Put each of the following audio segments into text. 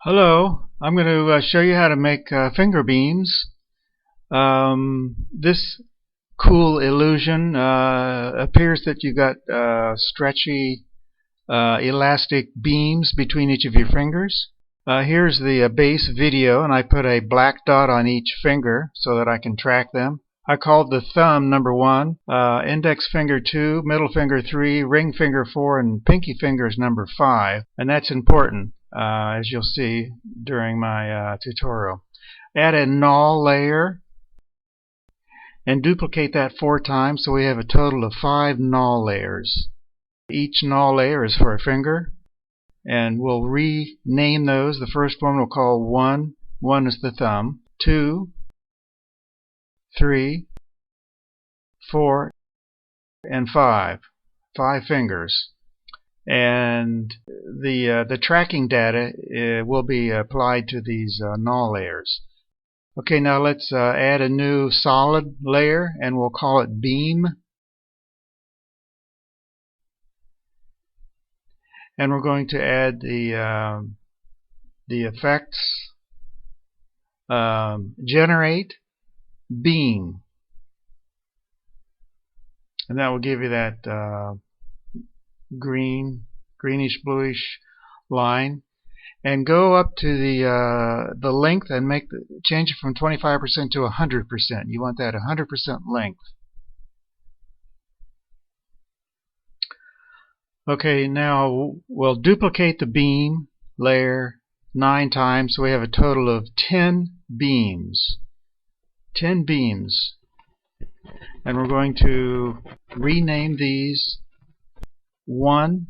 Hello, I'm going to show you how to make finger beams. This cool illusion appears that you've got stretchy elastic beams between each of your fingers. Here's the base video, and I put a black dot on each finger so that I can track them. I called the thumb number 1, index finger 2, middle finger 3, ring finger 4, and pinky finger is number 5, and that's important. As you'll see during my tutorial. Add a null layer and duplicate that 4 times so we have a total of 5 null layers. Each null layer is for a finger, and we'll rename those. The first one we'll call 1. 1 is the thumb. 2, 3, 4, and 5. 5 fingers. And the tracking data will be applied to these null layers. Okay, now let's add a new solid layer, and we'll call it beam. And we're going to add the effects generate beam, and that will give you that greenish bluish line, and go up to the length and change it from 25% to 100%. You want that 100% length. Okay, now we'll duplicate the beam layer 9 times, so we have a total of 10 beams. 10 beams. And we're going to rename these 1,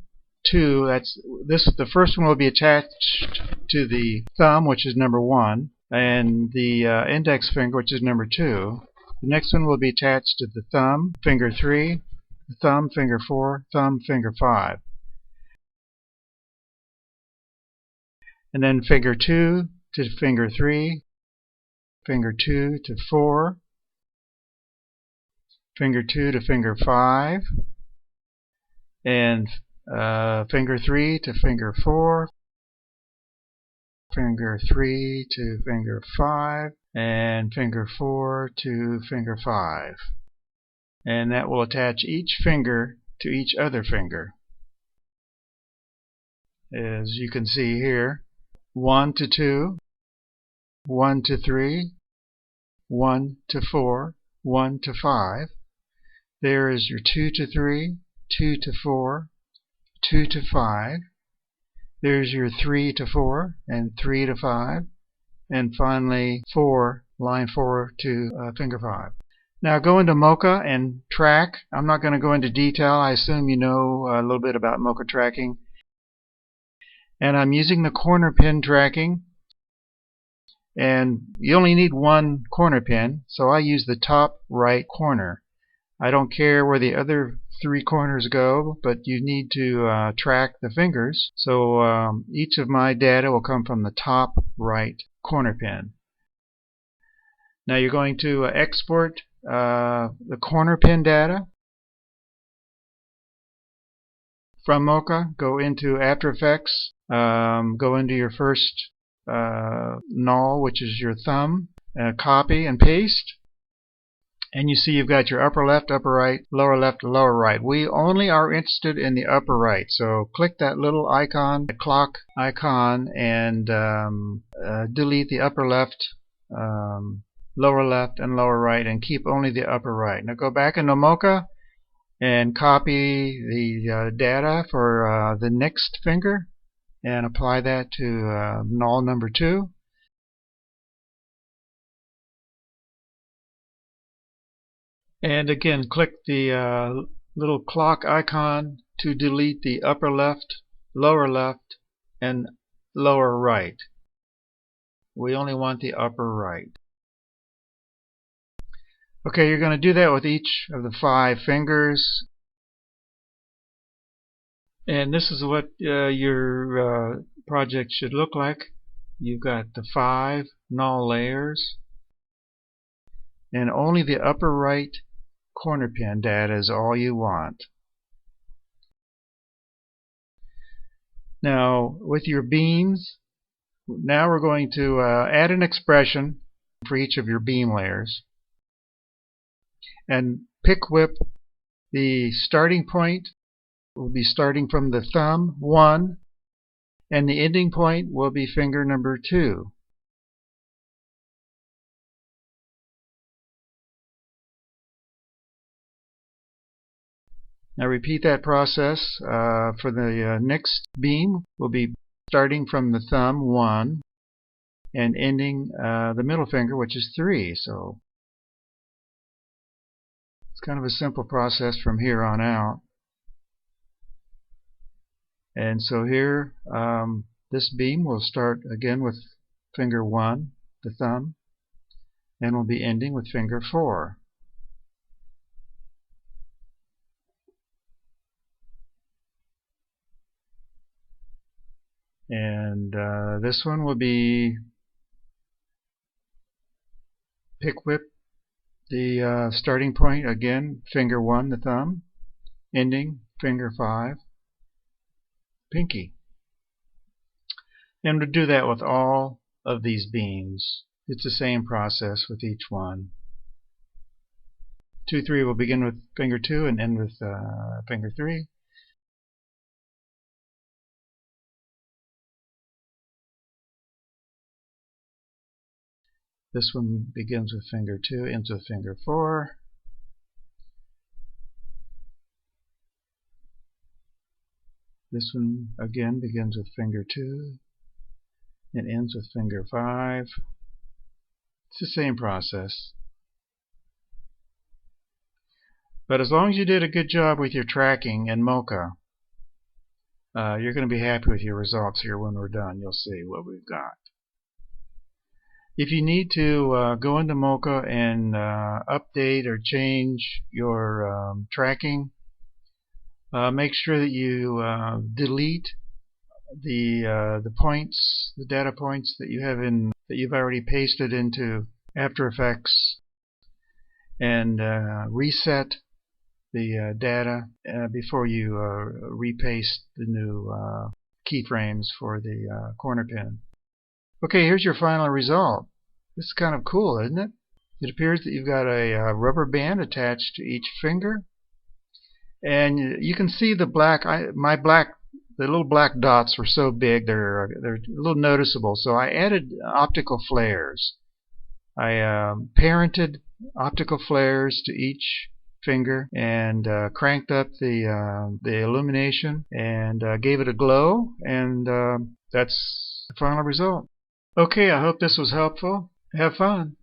2. The first one will be attached to the thumb, which is number 1, and the index finger, which is number 2. The next one will be attached to the thumb, finger 3, the thumb, finger 4, thumb, finger 5. And then finger 2 to finger 3, finger 2 to 4, finger 2 to finger 5, and finger 3 to finger 4, finger 3 to finger 5, and finger 4 to finger 5. And that will attach each finger to each other finger. As you can see here, 1 to 2, 1 to 3, 1 to 4, 1 to 5. There is your 2 to 3, 2 to 4, 2 to 5. There's your 3 to 4 and 3 to 5, and finally 4, line 4 to finger 5. Now go into Mocha and track. I'm not going to go into detail. I assume you know a little bit about Mocha tracking. And I'm using the corner pin tracking, and you only need one corner pin, so I use the top right corner. I don't care where the other 3 corners go, but you need to track the fingers, so each of my data will come from the top right corner pin. Now you're going to export the corner pin data from Mocha. Go into After Effects, go into your first null, which is your thumb, copy and paste. And you see you've got your upper left, upper right, lower left, lower right. We only are interested in the upper right. So click that little icon, the clock icon, and delete the upper left, lower left, and lower right, and keep only the upper right. Now go back into Mocha and copy the data for the next finger and apply that to null number 2. And again, click the little clock icon to delete the upper left, and lower right. We only want the upper right. Okay, you're going to do that with each of the 5 fingers. And this is what your project should look like. You've got the 5 null layers, and only the upper right corner pin data is all you want. Now with your beams, Now we're going to add an expression for each of your beam layers. And pick whip, the starting point will be starting from the thumb 1, and the ending point will be finger number 2. Now repeat that process for the next beam. We'll be starting from the thumb 1 and ending the middle finger, which is 3. So it's kind of a simple process from here on out. And so here, this beam will start again with finger 1, the thumb, and we'll be ending with finger 4. And this one will be pick whip, the starting point again, finger 1, the thumb, ending finger 5, pinky. And we'll do that with all of these beams. It's the same process with each one. 2, 3 will begin with finger 2 and end with finger 3. This one begins with finger 2, ends with finger 4. This one again begins with finger 2 and ends with finger 5. It's the same process. But as long as you did a good job with your tracking in Mocha, you're going to be happy with your results here when we're done. You'll see what we've got. If you need to go into Mocha and update or change your tracking, make sure that you delete the points, the data points that you have that you've already pasted into After Effects, and reset the data before you repaste the new keyframes for the corner pin. Okay, here's your final result. This is kind of cool, isn't it? It appears that you've got a rubber band attached to each finger, and you can see the the little black dots were so big they're a little noticeable. So I added optical flares. I parented optical flares to each finger and cranked up the illumination and gave it a glow, and that's the final result. Okay, I hope this was helpful. Have fun.